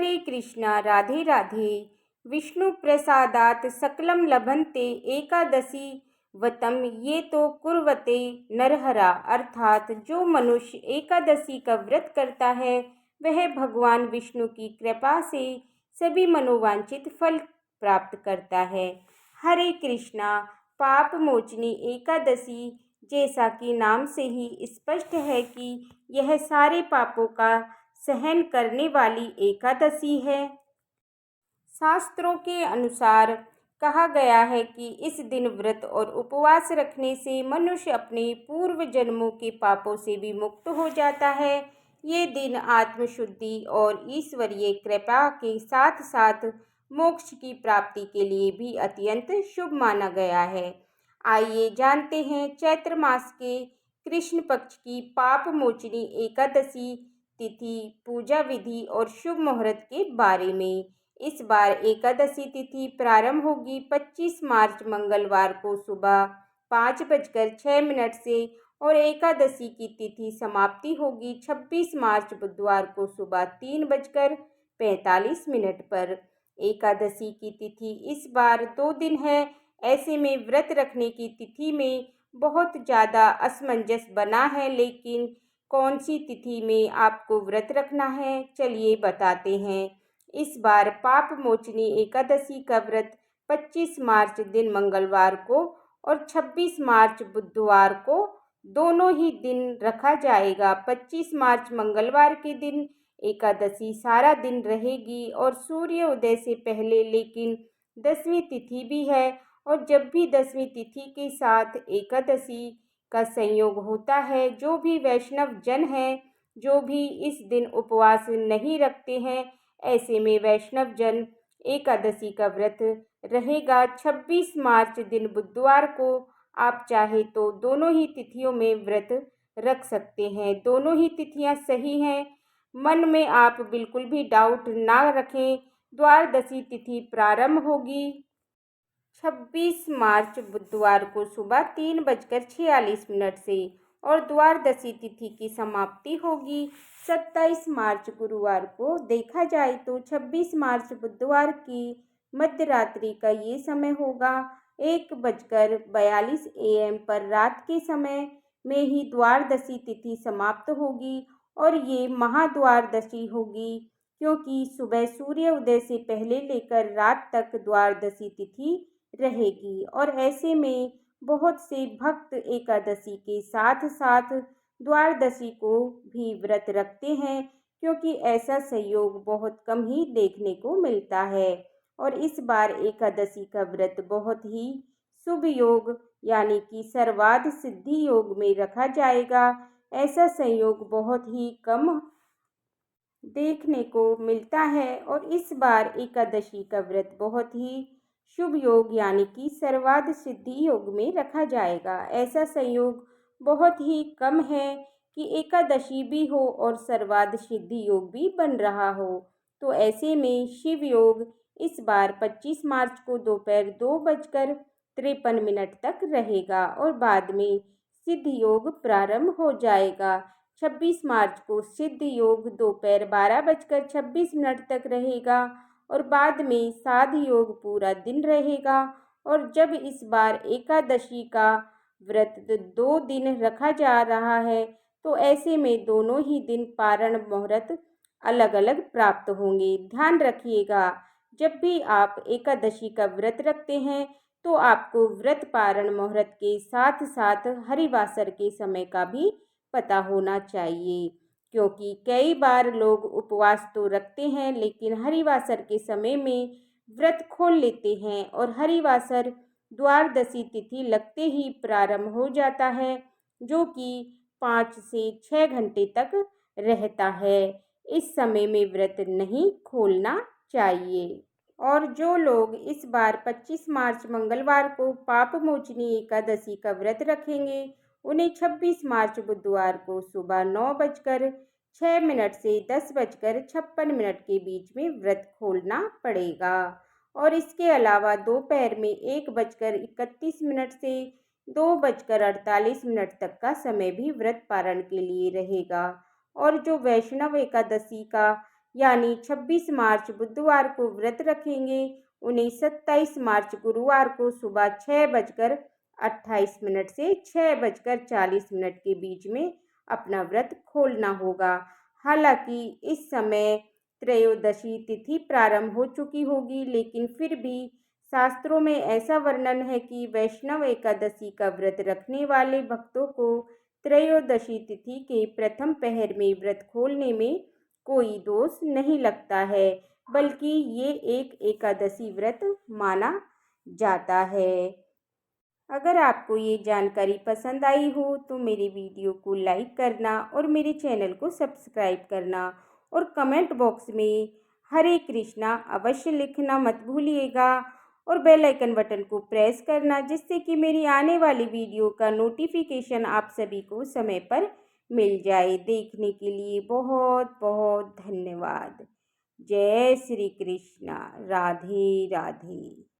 हरे कृष्णा राधे राधे। विष्णु प्रसादात सकलम लभन्ते एकादशी व्रतम ये तो कुर्वते नरहरा। अर्थात जो मनुष्य एकादशी का व्रत करता है वह भगवान विष्णु की कृपा से सभी मनोवांछित फल प्राप्त करता है। हरे कृष्णा पाप मोचनी एकादशी, जैसा कि नाम से ही स्पष्ट है कि यह सारे पापों का सहन करने वाली एकादशी है। शास्त्रों के अनुसार कहा गया है कि इस दिन व्रत और उपवास रखने से मनुष्य अपने पूर्व जन्मों के पापों से भी मुक्त हो जाता है। ये दिन आत्मशुद्धि और ईश्वरीय कृपा के साथ साथ मोक्ष की प्राप्ति के लिए भी अत्यंत शुभ माना गया है। आइए जानते हैं चैत्र मास के कृष्ण पक्ष की पाप मोचनी एकादशी तिथि, पूजा विधि और शुभ मुहूर्त के बारे में। इस बार एकादशी तिथि प्रारंभ होगी 25 मार्च मंगलवार को सुबह 5:06 से और एकादशी की तिथि समाप्ति होगी 26 मार्च बुधवार को सुबह 3:45 पर। एकादशी की तिथि इस बार 2 दिन है। ऐसे में व्रत रखने की तिथि में बहुत ज़्यादा असमंजस बना है, लेकिन कौन सी तिथि में आपको व्रत रखना है, चलिए बताते हैं। इस बार पाप मोचनी एकादशी का व्रत 25 मार्च दिन मंगलवार को और 26 मार्च बुधवार को दोनों ही दिन रखा जाएगा। 25 मार्च मंगलवार के दिन एकादशी सारा दिन रहेगी और सूर्य उदय से पहले, लेकिन 10वीं तिथि भी है और जब भी 10वीं तिथि के साथ एकादशी का संयोग होता है, जो भी वैष्णव जन हैं, जो भी इस दिन उपवास नहीं रखते हैं, ऐसे में वैष्णव जन एकादशी का व्रत रहेगा 26 मार्च दिन बुधवार को। आप चाहे तो दोनों ही तिथियों में व्रत रख सकते हैं। दोनों ही तिथियां सही हैं। मन में आप बिल्कुल भी डाउट ना रखें। द्वादशी तिथि प्रारंभ होगी 26 मार्च बुधवार को सुबह 3:46 से और द्वादशी तिथि की समाप्ति होगी 27 मार्च गुरुवार को। देखा जाए तो 26 मार्च बुधवार की मध्य रात्रि का ये समय होगा 1:42 AM पर। रात के समय में ही द्वादशी तिथि समाप्त होगी और ये महाद्वादशी होगी, क्योंकि सुबह सूर्य उदय से पहले लेकर रात तक द्वादशी तिथि रहेगी। और ऐसे में बहुत से भक्त एकादशी के साथ साथ द्वादशी को भी व्रत रखते हैं, क्योंकि ऐसा संयोग बहुत कम ही देखने को मिलता है। और इस बार एकादशी का व्रत बहुत ही शुभ योग यानी कि सर्वार्थ सिद्धि योग में रखा जाएगा। ऐसा संयोग बहुत ही कम देखने को मिलता है और इस बार एकादशी का व्रत बहुत ही शुभ योग यानी कि सर्वार्थ सिद्धि योग में रखा जाएगा। ऐसा संयोग बहुत ही कम है कि एकादशी भी हो और सर्वार्थ सिद्धि योग भी बन रहा हो। तो ऐसे में शिव योग इस बार 25 मार्च को दोपहर 2:53 तक रहेगा और बाद में सिद्ध योग प्रारंभ हो जाएगा। 26 मार्च को सिद्ध योग दोपहर 12:26 तक रहेगा और बाद में साध योग पूरा दिन रहेगा। और जब इस बार एकादशी का व्रत 2 दिन रखा जा रहा है, तो ऐसे में दोनों ही दिन पारण मुहूर्त अलग अलग प्राप्त होंगे। ध्यान रखिएगा, जब भी आप एकादशी का व्रत रखते हैं तो आपको व्रत पारण मुहूर्त के साथ साथ हरिवासर के समय का भी पता होना चाहिए, क्योंकि कई बार लोग उपवास तो रखते हैं लेकिन हरिवासर के समय में व्रत खोल लेते हैं और हरिवासर द्वादशी तिथि लगते ही प्रारंभ हो जाता है, जो कि 5 से 6 घंटे तक रहता है। इस समय में व्रत नहीं खोलना चाहिए। और जो लोग इस बार 25 मार्च मंगलवार को पाप मोचनी एकादशी का व्रत रखेंगे, उन्हें 26 मार्च बुधवार को सुबह 9:06 से 10:56 के बीच में व्रत खोलना पड़ेगा। और इसके अलावा दोपहर में 1:31 से 2:48 तक का समय भी व्रत पारण के लिए रहेगा। और जो वैष्णव एकादशी का यानी 26 मार्च बुधवार को व्रत रखेंगे, उन्हें 27 मार्च गुरुवार को सुबह 6:28 से 6:40 के बीच में अपना व्रत खोलना होगा। हालांकि इस समय त्रयोदशी तिथि प्रारंभ हो चुकी होगी, लेकिन फिर भी शास्त्रों में ऐसा वर्णन है कि वैष्णव एकादशी का व्रत रखने वाले भक्तों को त्रयोदशी तिथि के प्रथम पहर में व्रत खोलने में कोई दोष नहीं लगता है, बल्कि ये एक एकादशी व्रत माना जाता है। अगर आपको ये जानकारी पसंद आई हो तो मेरे वीडियो को लाइक करना और मेरे चैनल को सब्सक्राइब करना और कमेंट बॉक्स में हरे कृष्णा अवश्य लिखना मत भूलिएगा और बेल आइकन बटन को प्रेस करना, जिससे कि मेरी आने वाली वीडियो का नोटिफिकेशन आप सभी को समय पर मिल जाए। देखने के लिए बहुत बहुत धन्यवाद। जय श्री कृष्णा। राधे राधे।